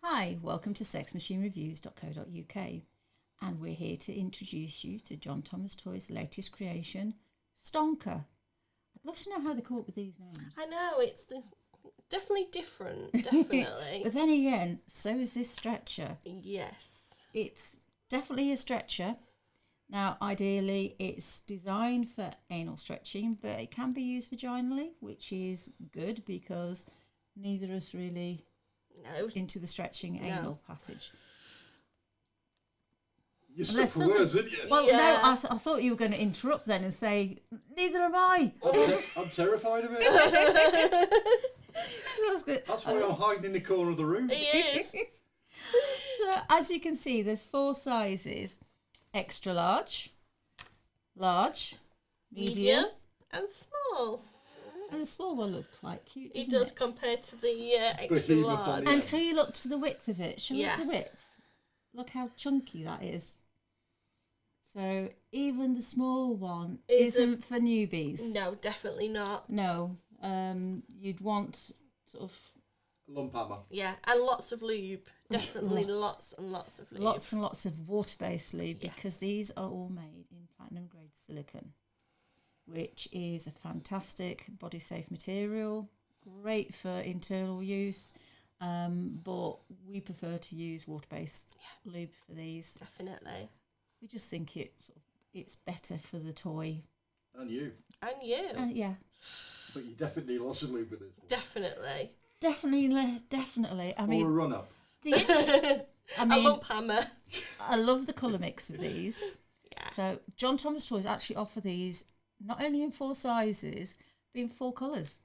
Hi, welcome to sexmachinereviews.co.uk, and we're here to introduce you to John Thomas Toy's latest creation, Stonker. I'd love to know how they come up with these names. I know, it's definitely different, definitely. But then again, so is this stretcher. Yes. It's definitely a stretcher. Now, ideally, it's designed for anal stretching, but it can be used vaginally, which is good because neither of us really into the stretching anal passage. You're stuck for words, aren't you? Well, no, I thought you were going to interrupt then and say, neither am I. I'm terrified of it. That's good. That's why I'm hiding in the corner of the room. He is. So, as you can see, there's 4 sizes. Extra large, large, medium, and small. and the small one looks quite cute, It doesn't does it? compared to the extra Behemoth large. on the Until you look to the width of it. Show us Yeah. the width. Look how chunky that is. So even the small one isn't for newbies. No, definitely not. No. You'd want sort of Lump hammer. Yeah, and lots of lube. Definitely lots and lots of lube. lots and lots of water-based lube because Yes. these are all made in platinum-grade silicone, which is a fantastic body-safe material, great for internal use, but we prefer to use water-based lube for these. Definitely. We just think it's better for the toy. And you. And you. Yeah, But you definitely need lots of lube with this one. Definitely. definitely. I Or a mean, run-up. I A mean, lump hammer. I love the colour mix of these. Yeah. So John Thomas Toys actually offer these not only in 4 sizes, but in 4 colours.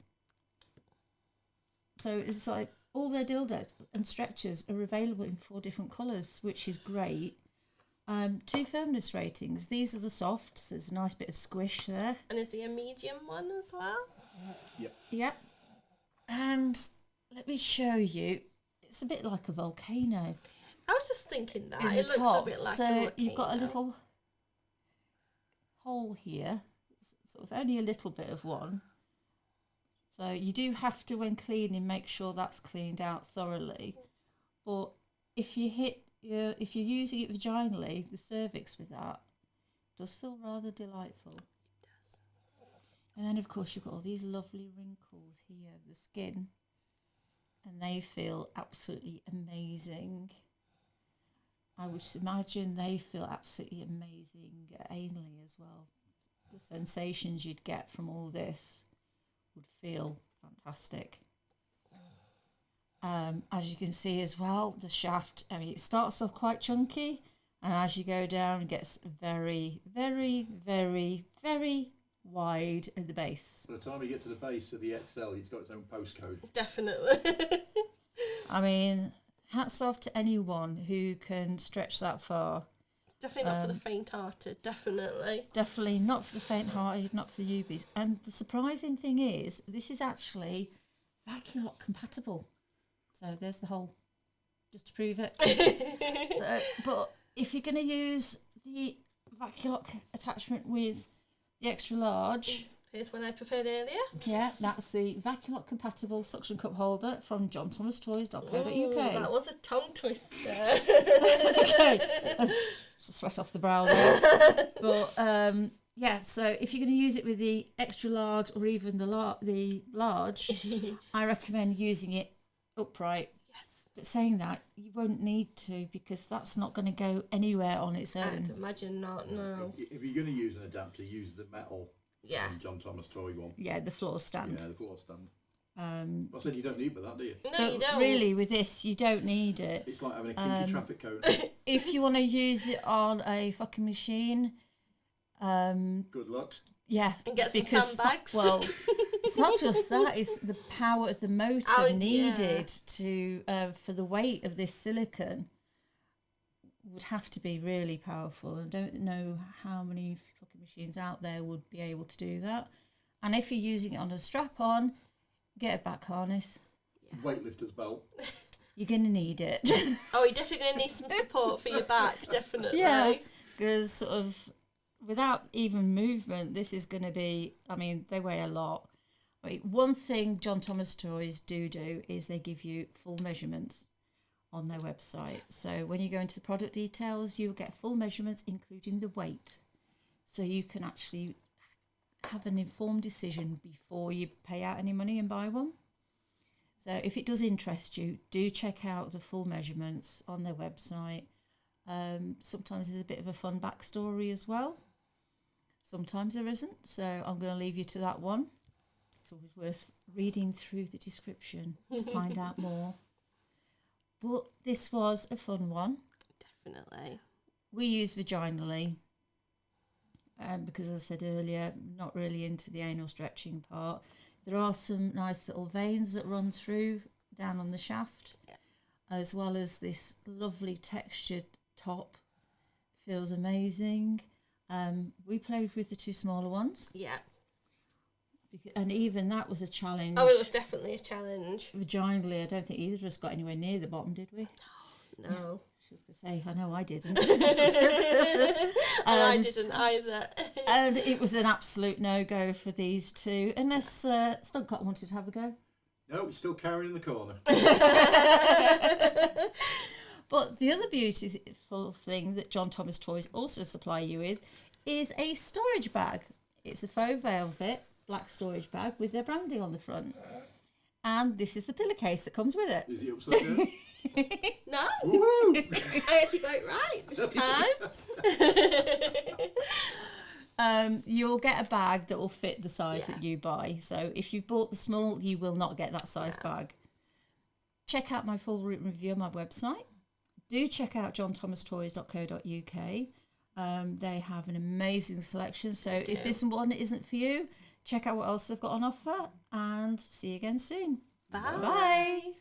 So it's like all their dildos and stretchers are available in 4 different colours, which is great. 2 firmness ratings. These are the softs. There's a nice bit of squish there. And is he a medium one as well? Yep. Yep. And let me show you. It's a bit like a volcano I was just thinking that. in It the looks top. a bit like So a you've got a volcano. little hole here, sort of only a little bit of one. So you do have to, when cleaning, make sure that's cleaned out thoroughly. But if you're using it vaginally, the cervix with that does feel rather delightful. It does. And then, of course, you've got all these lovely wrinkles here of the skin, and they feel absolutely amazing. I would imagine they feel absolutely amazing anally as well. The sensations you'd get from all this would feel fantastic. As you can see as well, the shaft, I mean, it starts off quite chunky, and as you go down, it gets very, very, very, very wide at the base. By the time you get to the base of the XL, it's got its own postcode. Definitely. I mean, hats off to anyone who can stretch that far. Definitely not for the faint-hearted. Definitely. Definitely not for the faint-hearted, not for the newbies. And the surprising thing is, this is actually vacuum compatible. So there's the hole, just to prove it. But if you're going to use the vacuum attachment with the extra large, Here's one I prepared earlier. yeah, that's the vacuum compatible suction cup holder from johnthomastoys.co.uk. Ooh, that was a tongue twister. Okay, it's a sweat off the brow there. But yeah, so if you're going to use it with the extra large or even the large, I recommend using it upright. Yes. But saying that, you won't need to because that's not going to go anywhere on its I'd own. imagine not, no. If you're going to use an adapter, use the metal Yeah. John Thomas Toy one. Yeah, the floor stand. Yeah, the floor stand. I said you don't need but that, do you? No, But you don't. really, with this, you don't need it. It's like having a kinky traffic cone. If you want to use it on a fucking machine, Good luck. yeah, And get some because sandbags. well, it's not just that; it's the power of the motor Oh, yeah. needed to for the weight of this silicone would have to be really powerful. I don't know how many fucking machines out there would be able to do that. And if you're using it on a strap-on, get a back harness. Weightlifter's belt. You're gonna need it. Oh, you're definitely going to need some support for your back, definitely. Yeah, because sort of without even movement, this is going to be, I mean, they weigh a lot. I mean, one thing John Thomas Toys do is they give you full measurements on their website. So when you go into the product details, you'll get full measurements, including the weight. So you can actually have an informed decision before you pay out any money and buy one. So if it does interest you, do check out the full measurements on their website. Sometimes there's a bit of a fun backstory as well. Sometimes there isn't. So I'm going to leave you to that one. It's always worth reading through the description to find out more. But this was a fun one. Definitely. We use vaginally because, as I said earlier, not really into the anal stretching part. There are some nice little veins that run through down on the shaft, as well as this lovely textured top. Feels amazing. We played with the 2 smaller ones. Yeah. And even that was a challenge. Oh, it was definitely a challenge. Vaginally, I don't think either of us got anywhere near the bottom, did we? No. I was going to say, I know I didn't. And I didn't either. And it was an absolute no-go for these two, unless Stonker wanted to have a go. No, it's still carrying in the corner. But the other beautiful thing that John Thomas Toys also supply you with is a storage bag. It's a faux velvet black storage bag with their branding on the front. And this is the pillowcase that comes with it. Is it upside down? No. Woohoo! I actually got it right this time. You'll get a bag that will fit the size that you buy. So if you've bought the small, you will not get that size bag. Check out my full written review on my website. Do check out johnthomastoys.co.uk. They have an amazing selection. So if this one isn't for you, check out what else they've got on offer, and see you again soon. Bye. Bye.